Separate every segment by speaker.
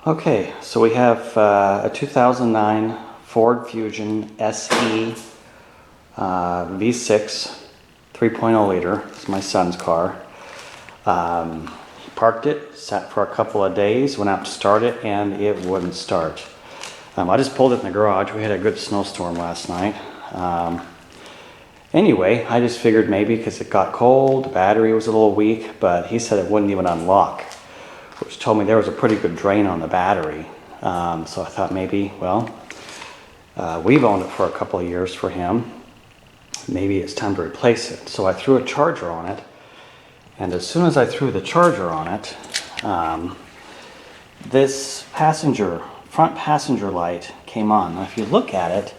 Speaker 1: Okay, so we have a 2009 Ford Fusion SE V6 3.0 liter. It's my son's car. He parked it, sat for a couple of days, went out to start it, and it wouldn't start. I just pulled it in the garage. We had a good snowstorm last night. Anyway, I just figured maybe because it got cold, the battery was a little weak, but he said it wouldn't even unlock, which told me there was a pretty good drain on the battery. So I thought maybe, well, we've owned it for a couple of years for him. Maybe it's time to replace it. So I threw a charger on it, and as soon as I threw the charger on it, this front passenger light came on. Now if you look at it,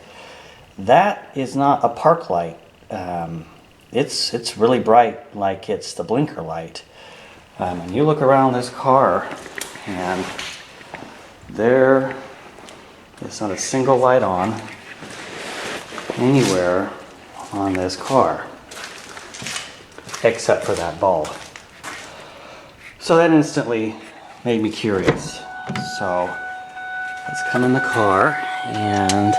Speaker 1: that is not a park light. It's really bright, like it's the blinker light. And you look around this car, and there is not a single light on anywhere on this car, except for that bulb. So that instantly made me curious. So let's come in the car, and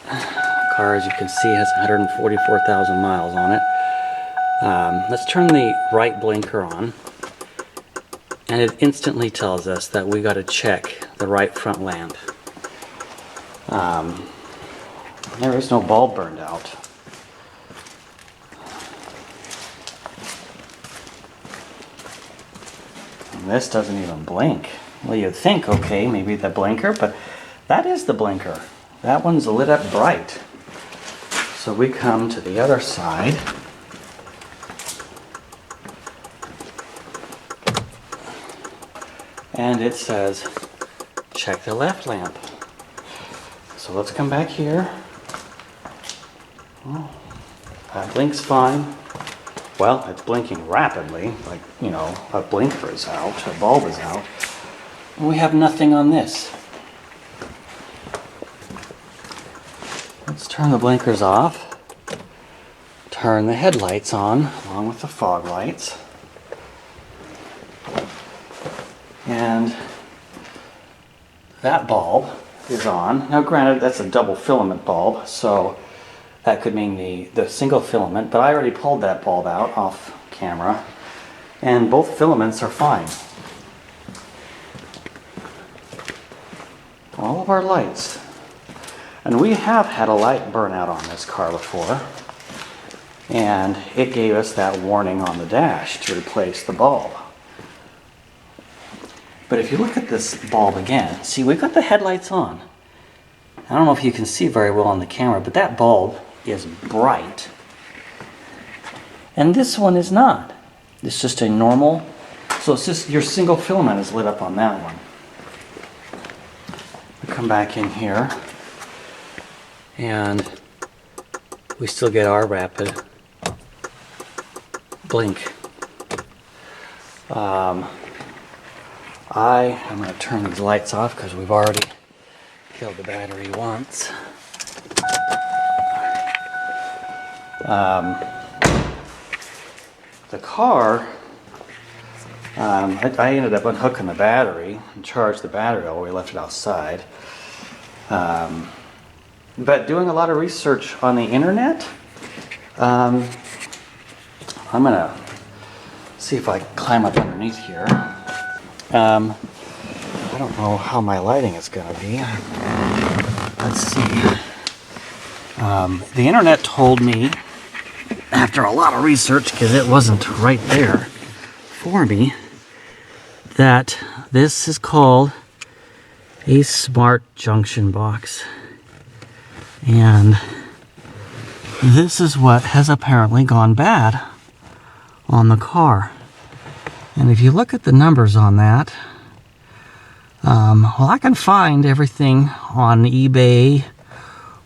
Speaker 1: the car, as you can see, has 144,000 miles on it. Let's turn the right blinker on, and it instantly tells us that we got to check the right front lamp. There is no bulb burned out. And this doesn't even blink. Well, you'd think, okay, maybe the blinker, but that is the blinker. That one's lit up bright. So we come to the other side. And it says, check the left lamp. So let's come back here. Well, that blinks fine. Well, it's blinking rapidly, like, you know, a blinker is out, a bulb is out. And we have nothing on this. Let's turn the blinkers off. Turn the headlights on, along with the fog lights. And that bulb is on. Now granted, that's a double filament bulb, so that could mean the single filament, but I already pulled that bulb out off camera, and both filaments are fine. All of our lights. And we have had a light burn out on this car before, and it gave us that warning on the dash to replace the bulb. But if you look at this bulb again, see, we've got the headlights on. I don't know if you can see very well on the camera, but that bulb is bright. And this one is not. It's just a normal, so it's just your single filament is lit up on that one. We come back in here, and we still get our rapid blink. I'm going to turn these lights off because we've already killed the battery once. The car, I ended up unhooking the battery and charged the battery while we left it outside. But doing a lot of research on the internet, I'm going to see if I can climb up underneath here. I don't know how my lighting is going to be. Let's see. The internet told me, after a lot of research, because it wasn't right there for me, that this is called a Smart Junction box. And this is what has apparently gone bad on the car. And if you look at the numbers on that, well, I can find everything on eBay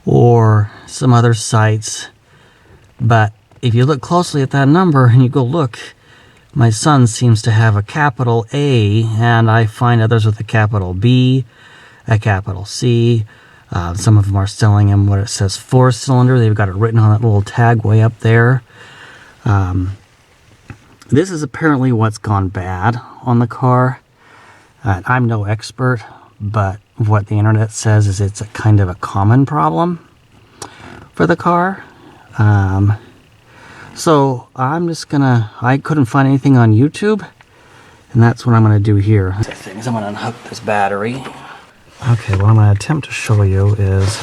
Speaker 1: or some other sites, but if you look closely at that number and you go look, my son seems to have a capital A, and I find others with a capital B, a capital C. Some of them are selling him what it says 4-cylinder. They've got it written on that little tag way up there. This is apparently what's gone bad on the car. I'm no expert, but what the internet says is it's a kind of a common problem for the car. So I'm just gonna, I couldn't find anything on YouTube, and that's what I'm gonna do here. Things, I'm gonna unhook this battery. Okay, what I'm gonna attempt to show you is,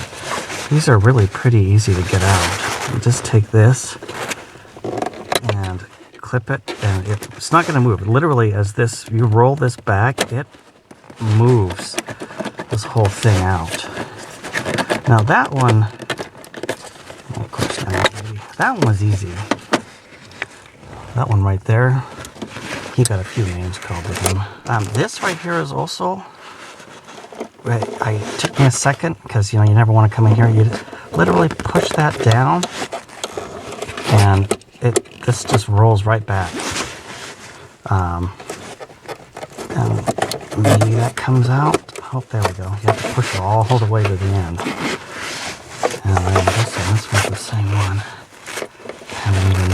Speaker 1: these are really pretty easy to get out. You just take this and clip it, and it's not gonna move. Literally, as this, you roll this back, it moves this whole thing out. Now that one, of course, that one was easy. That one right there, he got a few names called with him. This right here is also, it took me a second, because you never want to come in here. You literally push that down, and this just rolls right back. And maybe that comes out. Oh, there we go. You have to push it all the way to the end. And then this one's the same one. Haven't even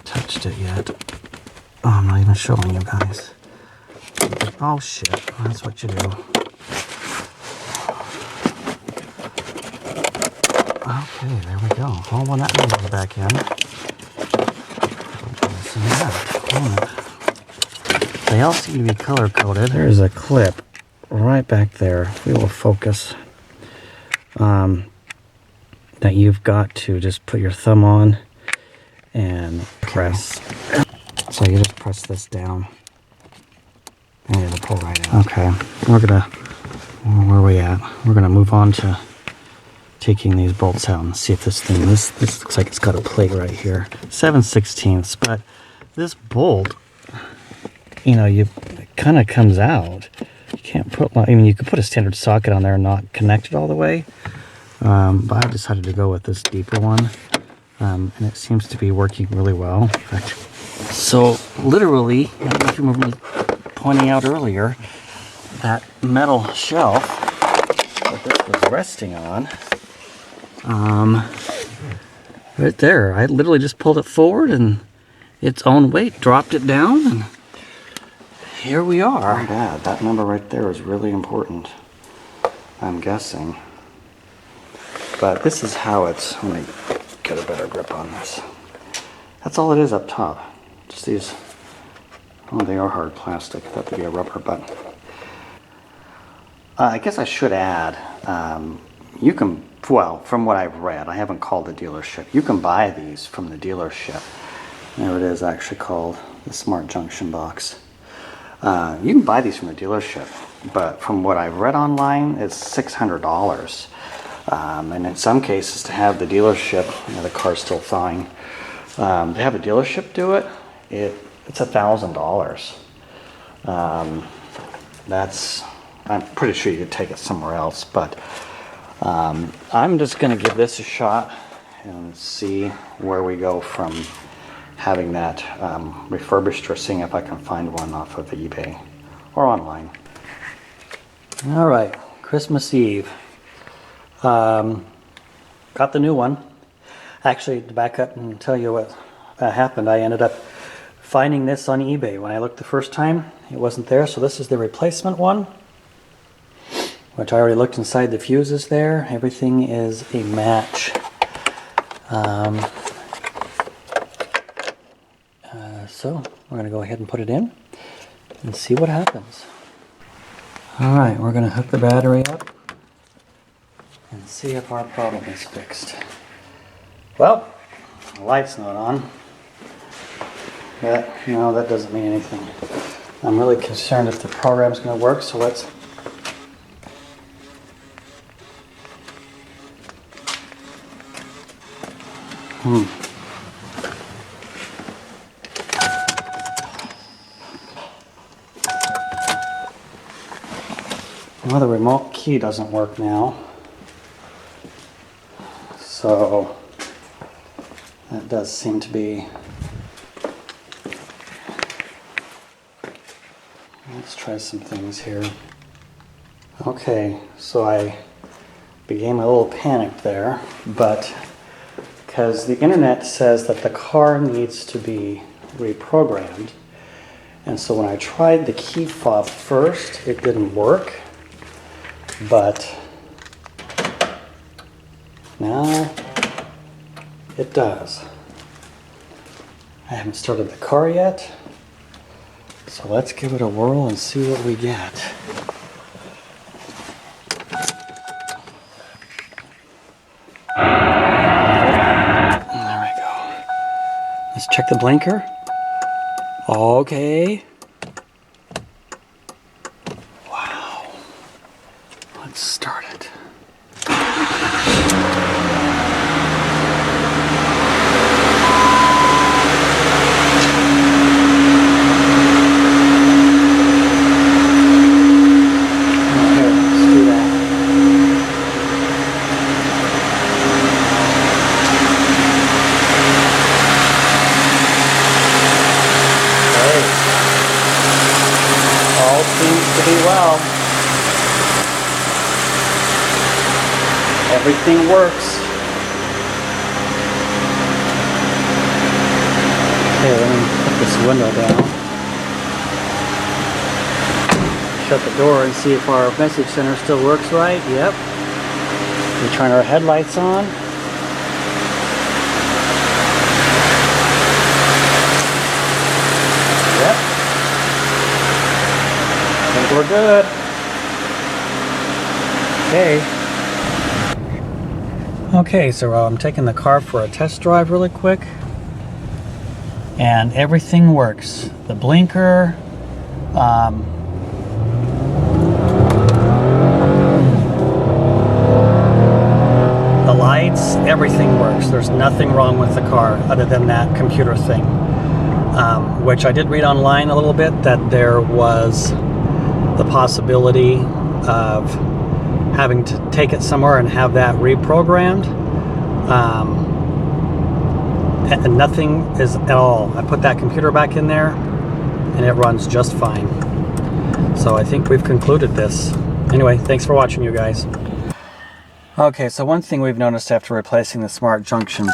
Speaker 1: touched it yet. Oh, I'm not even showing you guys. Oh shit, that's what you do. Okay, there we go. Oh, well, that one goes back in. They all seem to be color coded. There's a clip right back there. We will focus. That you've got to just put your thumb on and press. So you just press this down and it'll pull right out. Okay, where are we at? We're gonna move on to taking these bolts out and see if this looks like it's got a plate right here. 7/16, but this bolt, it kind of comes out. You can't put, you could put a standard socket on there and not connect it all the way. But I decided to go with this deeper one. And it seems to be working really well. In fact, so literally, I don't know if you remember me pointing out earlier, that metal shelf that this was resting on, right there, I literally just pulled it forward and its own weight dropped it down, and here we are. Not bad. That number right there is really important, I'm guessing. But this is how it's, let me get a better grip on this. That's all it is up top. Just these, oh, they are hard plastic. I thought they'd be a rubber, but I guess I should add, you can, well, from what I've read, I haven't called the dealership. You can buy these from the dealership. There it is, actually called the Smart Junction box. You can buy these from the dealership, but from what I've read online, it's $600. And in some cases, to have the dealership, the car's still thawing, to have a dealership do it, it's $1,000. I'm pretty sure you could take it somewhere else, but I'm just going to give this a shot and see where we go from having that refurbished, or seeing if I can find one off of eBay or online. All right, Christmas Eve. Got the new one. Actually, to back up and tell you what happened, I ended up finding this on eBay. When I looked the first time, it wasn't there, so this is the replacement one, which I already looked inside. The fuses there. Everything is a match. So we're going to go ahead and put it in and see what happens. All right, we're going to hook the battery up and see if our problem is fixed. Well, the light's not on, but that doesn't mean anything. I'm really concerned if the program's going to work, so let's well, the remote key doesn't work now, so that does seem to be. Let's try some things here. Okay, so I became a little panicked there, but because the internet says that the car needs to be reprogrammed. And so when I tried the key fob first, it didn't work. But now it does. I haven't started the car yet, so let's give it a whirl and see what we get. There we go. Let's check the blinker. Okay. Wow. Let's start it. All seems to be well. Everything works. Okay, let me put this window down. Shut the door and see if our message center still works right. Yep. We turn our headlights on. Yep. I think we're good. Okay. Okay, so I'm taking the car for a test drive really quick. And everything works. The blinker, the lights, everything works. There's nothing wrong with the car other than that computer thing. Which I did read online a little bit, that there was the possibility of having to take it somewhere and have that reprogrammed. And nothing is at all. I put that computer back in there and it runs just fine. So I think we've concluded this. Anyway, thanks for watching, you guys. Okay, so one thing we've noticed after replacing the Smart Junction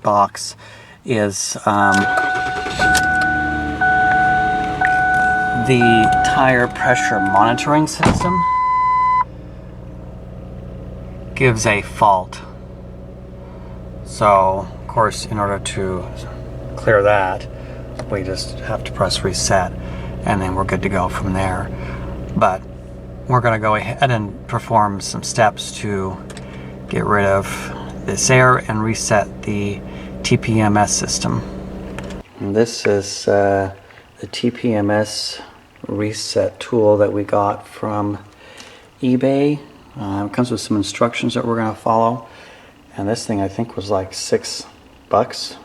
Speaker 1: box is the tire pressure monitoring system gives a fault. So, of course, in order to clear that, we just have to press reset and then we're good to go from there. But we're going to go ahead and perform some steps to get rid of this error and reset the TPMS system. And this is the TPMS reset tool that we got from eBay. It comes with some instructions that we're going to follow. And this thing I think was like $6.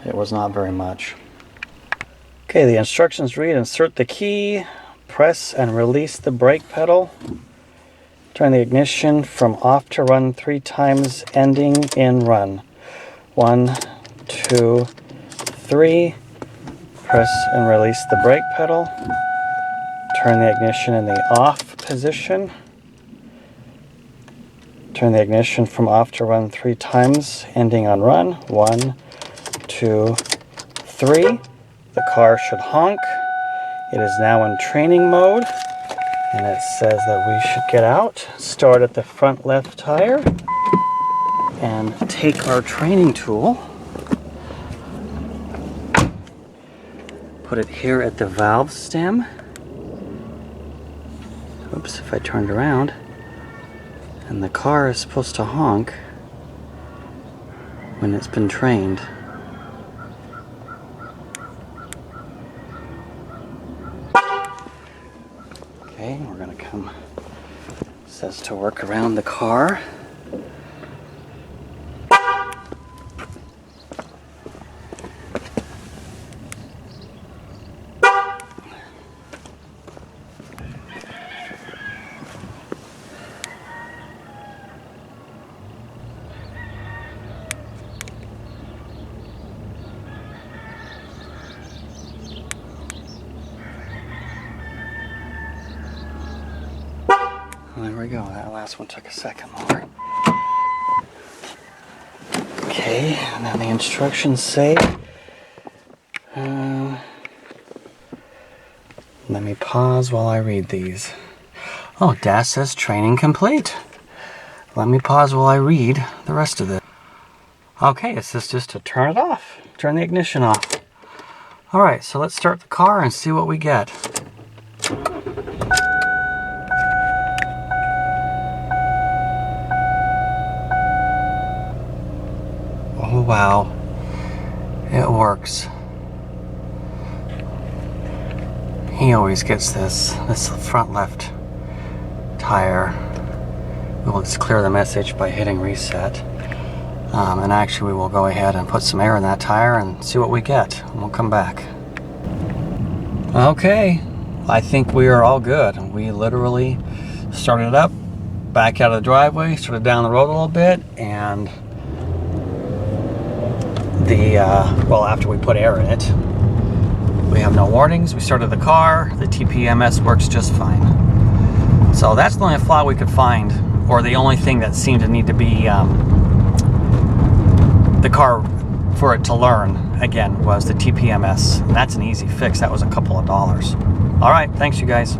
Speaker 1: It was not very much. Okay, the instructions read: insert the key, press and release the brake pedal, turn the ignition from off to run 3 times, ending in run. 1, 2, 3. Press and release the brake pedal. Turn the ignition in the off position. Turn the ignition from off to run 3 times, ending on run. 1, 2, 3. The car should honk. It is now in training mode, and it says that we should get out, start at the front left tire, and take our training tool, put it here at the valve stem. Oops, if I turned around. And the car is supposed to honk when it's been trained. Okay, we're going to come, it says to work around the car. Well, there we go. That last one took a second more. Okay. Okay, and then the instructions say, let me pause while I read these. Oh, dash says training complete. Let me pause while I read the rest of it. Okay, it says just to turn it off, turn the ignition off. All right, so let's start the car and see what we get. Oh, wow, it works. He always gets this front left tire. We'll just clear the message by hitting reset. And actually we will go ahead and put some air in that tire and see what we get. And we'll come back. Okay, I think we are all good. We literally started it up, back out of the driveway, started down the road a little bit, and well, after we put air in it, we have no warnings. We started the car, the TPMS works just fine. So that's the only flaw we could find, or the only thing that seemed to need to be the car for it to learn again was the TPMS. And that's an easy fix. That was a couple of dollars. All right, thanks you guys.